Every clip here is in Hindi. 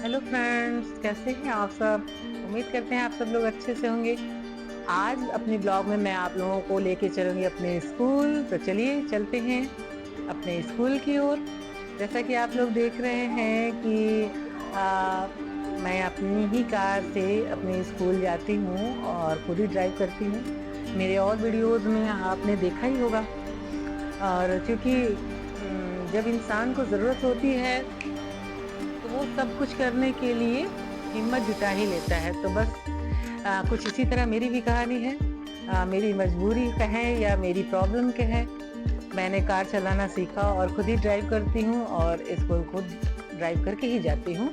हेलो फ्रेंड्स, कैसे हैं आप सब। उम्मीद करते हैं आप सब लोग अच्छे से होंगे। आज अपने ब्लॉग में मैं आप लोगों को लेके चलूंगी अपने स्कूल। तो चलिए चलते हैं अपने स्कूल की ओर। जैसा कि आप लोग देख रहे हैं कि मैं अपनी ही कार से अपने स्कूल जाती हूँ और खुद ही ड्राइव करती हूँ। मेरे और वीडियोस में आपने देखा ही होगा। और क्योंकि जब इंसान को ज़रूरत होती है तो वो सब कुछ करने के लिए हिम्मत जुटा ही लेता है। तो बस कुछ इसी तरह मेरी भी कहानी है। मेरी मजबूरी कहें या मेरी प्रॉब्लम कहें, मैंने कार चलाना सीखा और खुद ही ड्राइव करती हूँ और स्कूल खुद ड्राइव करके ही जाती हूँ।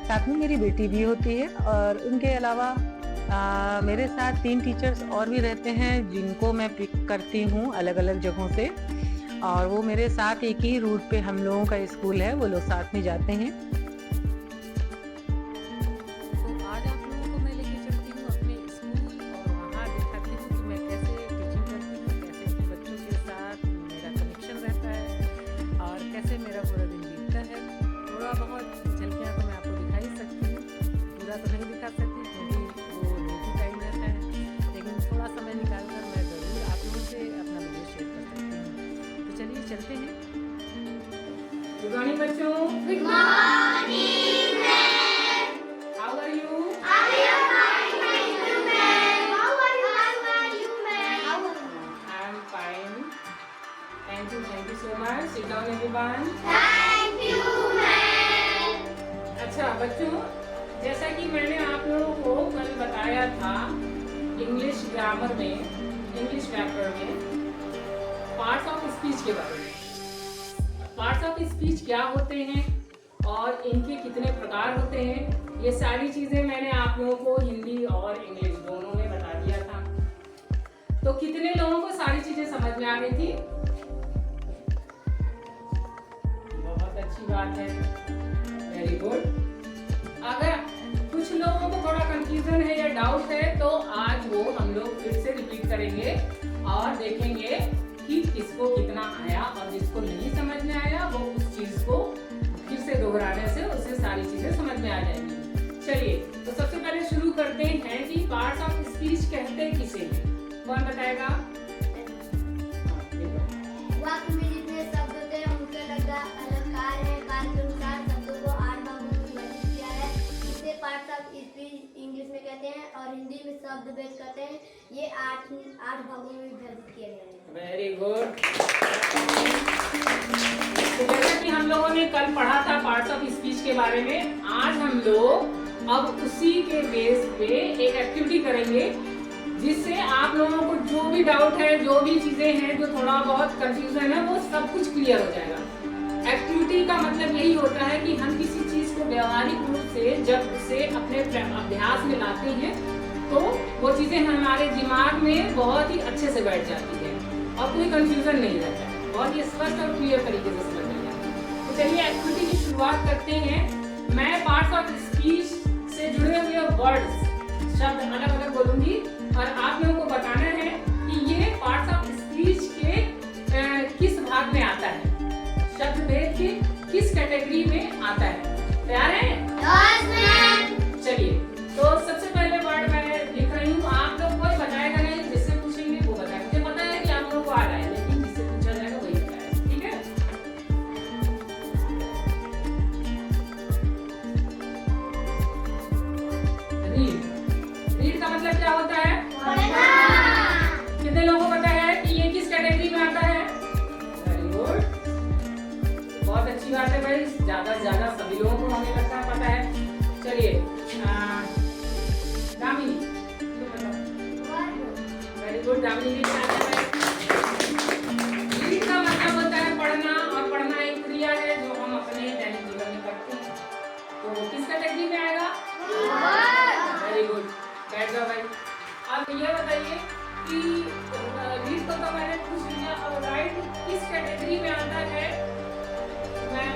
साथ में मेरी बेटी भी होती है और उनके अलावा मेरे साथ 3 टीचर्स और भी रहते हैं जिनको मैं पिक करती हूँ अलग अलग जगहों से। और वो मेरे साथ एक ही रूट पे हम लोगों का स्कूल है, वो लोग साथ में जाते हैं। गुड मॉर्निंग बच्चों। Good morning ma'am. How are you? I am fine, thank you ma'am. How are you ma'am? I am fine, thank you so much. Sit down everyone. Thank you ma'am. अच्छा बच्चों, जैसा कि मैंने आप लोगों को कल बताया था इंग्लिश ग्रामर में, इंग्लिश व्याकरण में पार्ट्स ऑफ स्पीच के बारे में। पार्ट्स ऑफ स्पीच क्या होते हैं और इनके कितने प्रकार होते हैं, ये सारी चीजें मैंने आप लोगों को हिंदी और इंग्लिश दोनों में बता दिया था। तो कितने लोगों को सारी चीजें समझ में आ गई थी? बहुत अच्छी बात है, वेरी गुड। अगर कुछ लोगों को थोड़ा कंफ्यूजन है या डाउट है तो आज वो हम लोग फिर से रिपीट करेंगे और देखेंगे कि किसको कितना आया, और जिसको नहीं समझ में आया वो उस चीज को फिर से दोहराने से उसे सारी चीजें समझ में आ जाएंगी। चलिए तो सबसे पहले शुरू करते हैं कि पार्ट्स ऑफ स्पीच कहते किसे हैं। कौन बताएगा? वाक्य में जितने शब्द होते हैं उनके अलंकार है। काल के अनुसार शब्दों को 8 भागों में विभाजित किया है। इसे पार्ट्स ऑफ स्पीच इंग्लिश में कहते हैं और हिंदी में शब्द भेद कहते हैं। ये 8 भागों में विभाजित किए गए हैं। Very good. तो जैसा कि हम लोगों ने कल पढ़ा था पार्ट्स ऑफ स्पीच के बारे में, आज हम लोग अब उसी के बेस पे एक एक्टिविटी करेंगे जिससे आप लोगों को जो भी डाउट है, जो भी चीजें हैं, जो थोड़ा बहुत कंफ्यूजन है, वो सब कुछ क्लियर हो जाएगा। एक्टिविटी का मतलब यही होता है कि हम किसी चीज को व्यवहारिक रूप से जब उसे अपने अभ्यास में लाते हैं तो वो चीजें हमारे दिमाग में बहुत ही अच्छे से बैठ जाती है और कोई कंफ्यूजन नहीं रहता है, बहुत ही स्पष्ट और क्लियर तरीके से समझ में आता है। तो चलिए एक्टिविटी की शुरुआत करते हैं। मैं पार्ट्स ऑफ स्पीच से जुड़े हुए वर्ड्स, शब्द अलग अलग बोलूंगी और आप लोगों को बताना है कि ये पार्ट्स ऑफ स्पीच के किस भाग में आता है, शब्द भेद के किस कैटेगरी में आता है। तैयार है? Yes ma'am. चलिए तो सबसे पहले वर्ड मैं लिख रही हूँ, आप लोग कोई बताएगा नहीं, जिससे पूछेंगे वो बताएगा। मुझे पता है कि आप लोगों को आ रहा है, लेकिन जिससे पूछा जाएगा वही बताएगा, ठीक है? रीड। रीड का मतलब क्या होता है? पढ़ना। कितने लोगों को पता है कि ये किस कैटेगरी में आता है? वेरी गुड, बहुत अच्छी बात है भाई, ज्यादा से ज्यादा सभी लोगों को हमें लगता है पता है। चलिए दामिनी, वेरी गुड दामिनी जी, रीड का मतलब होता है पढ़ना, और पढ़ना एक क्रिया है जो हम अपने दैनिक जीवन में करते हैं। तो वो किस कैटेगरी में आएगा? वेरी गुड, बैठ जाओ भाई। अब ये बताइए कि रीड को तो मैंने पूछ लिया, अब राइट किस कैटेगरी में आता है? मैं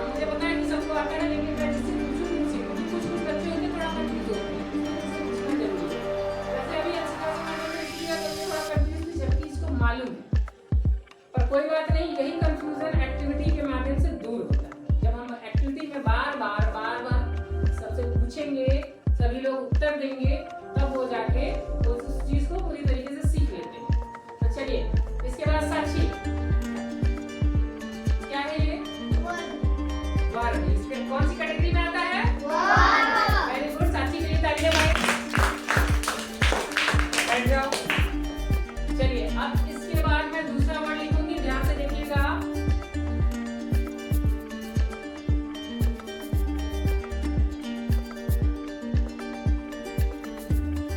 मुझे पता है कि सबको आता है, लेकिन मैं जिससे पूछूं उनसे, क्योंकि कुछ बच्चे होते थोड़ा कंफ्यूज होते हैं, इसलिए पूछना जरूरी है। वैसे अभी अच्छी क्लास में मैंने किया तो थोड़ा कंफ्यूज भी कर देंगे तब वो जाके उस चीज को पूरी तरीके से सीख लेते हैं। तो चलिए इसके बाद साक्षी, क्या है ये? वर्ड। इसके कौन सी कैटेगरी में आता है? वेरी गुड, साक्षी के लिए तालियां भाई। बैठ जाओ। चलिए अब इसके बाद मैं दूसरा वर्ड लिखूंगी, ध्यान से देखिएगा।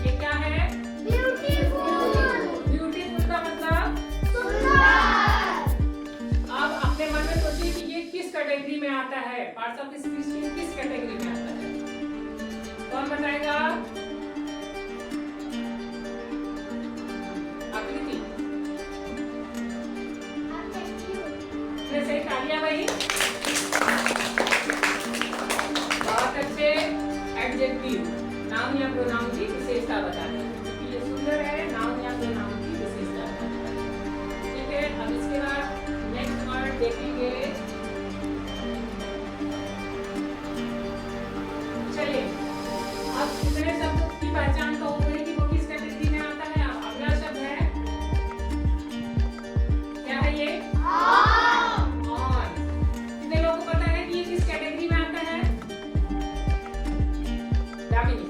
ये क्या है? ब्यूटीफुल का मतलब अब अपने मन में सोचिए कि ये किस कैटेगरी में आता है, पार्ट्स ऑफ स्पीच में किस कैटेगरी में आता है? कौन बताएगा? आकृति, फिर से तालियां भाई। बहुत अच्छे। एडजेक्टिव, नाउन या प्रोनाउन की विशेषता बताते हैं, क्योंकि ये सुंदर है, नाउन या प्रोनाउन की विशेषता बताता है। ठीक है, अब इसके बाद नेक्स्ट वर्ड देखेंगे। चलिए अब कितने शब्द की पहचान तो हो गई कि वो किस कैटेगरी में आता है। अब अगला शब्द है, क्या है ये? ऑन। कितने लोगों को पता है कि ये किस कैटेगरी में आता है? दामिनी,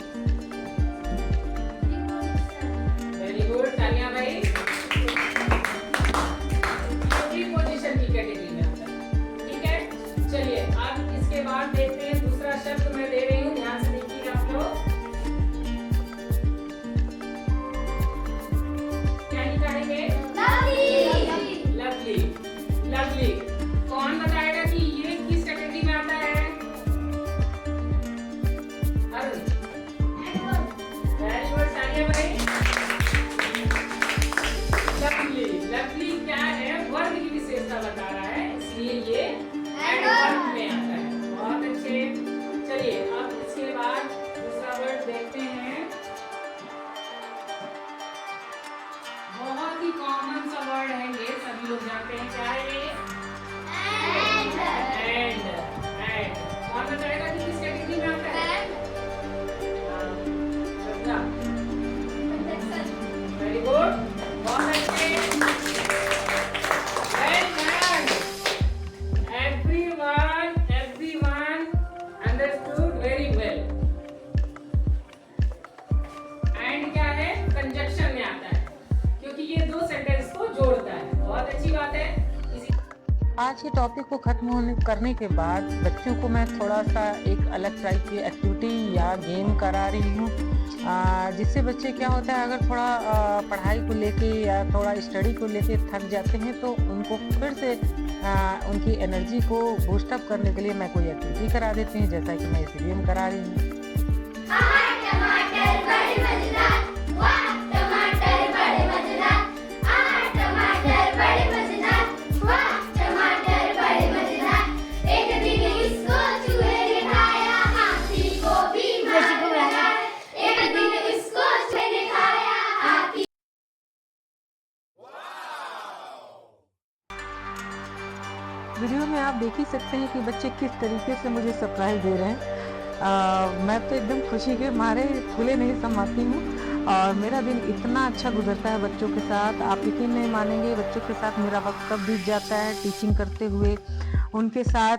वेरी गुड, तालियां भाई। पोजीशन की कैटेगरी में आता है। ठीक है, चलिए अब इसके बाद देखते हैं दूसरा शब्द मैं दे रही हूँ, ध्यान से देखिएगा आप लोग। क्या लिखा है ये? लवली। लवली, कौन बताएगा कि ये किस कैटेगरी में आता है? अरुण, वेरी गुड, तालियां भाई। लवली, लवली क्या है? वर्ग की विशेषता बता रहा है, इसलिए ये एडवर्ब में आता है। बहुत अच्छे। चलिए अब इसके बाद दूसरा वर्ड देखते हैं। बहुत ही कॉमन सा वर्ड है ये, सभी लोग जानते हैं। क्या है ये? एंड। एंड कौन बताएगा कि किस कैटेगरी में आता है? वेरी गुड, बहुत अच्छे। Everyone understood very well. And क्या है? कंजक्शन में आता है, क्योंकि ये दो सेंटेंस को जोड़ता है। बहुत अच्छी बात है। आज के टॉपिक को खत्म करने के बाद बच्चों को मैं थोड़ा सा एक अलग टाइप की एक्टिविटी या गेम करा रही हूँ, जिससे बच्चे क्या होता है, अगर थोड़ा पढ़ाई को लेके या थोड़ा स्टडी को लेके थक जाते हैं तो उनको फिर से उनकी एनर्जी को बूस्ट अप करने के लिए मैं कोई एक्टिविटी करा देती हूँ, जैसा कि मैं इसीलिए हम करा रही हूँ। वीडियो में आप देख ही सकते हैं कि बच्चे किस तरीके से मुझे सरप्राइज दे रहे हैं। मैं तो एकदम खुशी के मारे फूले नहीं समाती हूँ, और मेरा दिन इतना अच्छा गुजरता है बच्चों के साथ, आप यकीन नहीं मानेंगे। बच्चों के साथ मेरा वक्त कब बीत जाता है टीचिंग करते हुए, उनके साथ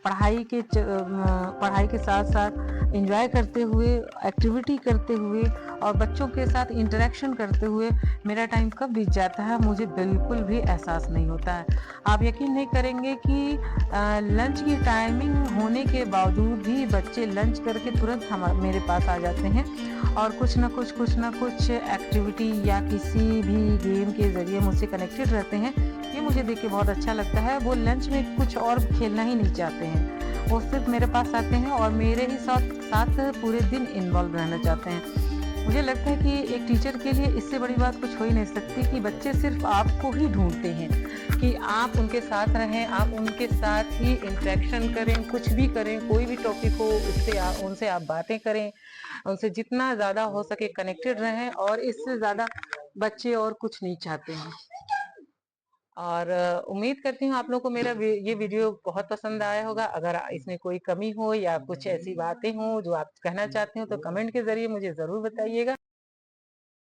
पढ़ाई के साथ साथ एंजॉय करते हुए, एक्टिविटी करते हुए और बच्चों के साथ इंटरेक्शन करते हुए मेरा टाइम कब बीत जाता है मुझे बिल्कुल भी एहसास नहीं होता है। आप यकीन नहीं करेंगे कि लंच की टाइमिंग होने के बावजूद भी बच्चे लंच करके तुरंत मेरे पास आ जाते हैं और कुछ ना कुछ एक्टिविटी या किसी भी गेम के ज़रिए मुझसे कनेक्टेड रहते हैं। ये मुझे देख के बहुत अच्छा लगता है। वो लंच में कुछ और खेलना ही नहीं चाहते हैं, वो सिर्फ मेरे पास आते हैं और मेरे ही साथ पूरे दिन इन्वॉल्व रहना चाहते हैं। मुझे लगता है कि एक टीचर के लिए इससे बड़ी बात कुछ हो ही नहीं सकती कि बच्चे सिर्फ आपको ही ढूंढते हैं कि आप उनके साथ रहें, आप उनके साथ ही इंटरेक्शन करें, कुछ भी करें, कोई भी टॉपिक हो उनसे आप बातें करें, उनसे जितना ज़्यादा हो सके कनेक्टेड रहें, और इससे ज़्यादा बच्चे और कुछ नहीं चाहते हैं। और उम्मीद करती हूँ आप लोगों को मेरा ये वीडियो बहुत पसंद आया होगा। अगर इसमें कोई कमी हो या कुछ ऐसी बातें हो जो आप कहना चाहते हो तो कमेंट के ज़रिए मुझे ज़रूर बताइएगा।